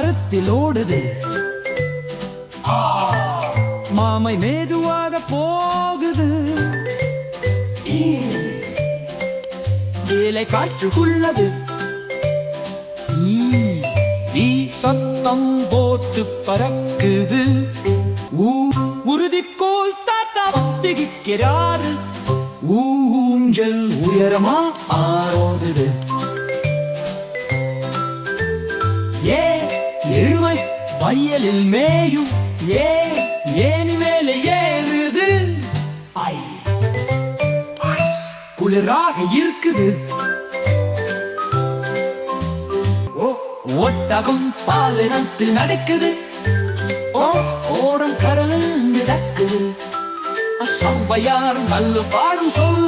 மரத்தில் ஓடுது. மாமை மெதுவாக போகுது. இலை காற்றுக்குள்ளது. ஈ சத்தம் போட்டு பறக்குது. உறுதிக்கோள் தாத்தா பிடிக்கிறாரு. ஊஞ்சல் உயரமா ஆரோடுது. எருமை வயலில் மேயும். ஏனி மேலே ஏறுது. குளிராக இருக்குது. ஒட்டகம் பாலினத்தில் நடக்குது. ஓடம் கடலில் மிதக்குது. சவ்வையார் நல்ல பாடம் சொல்ல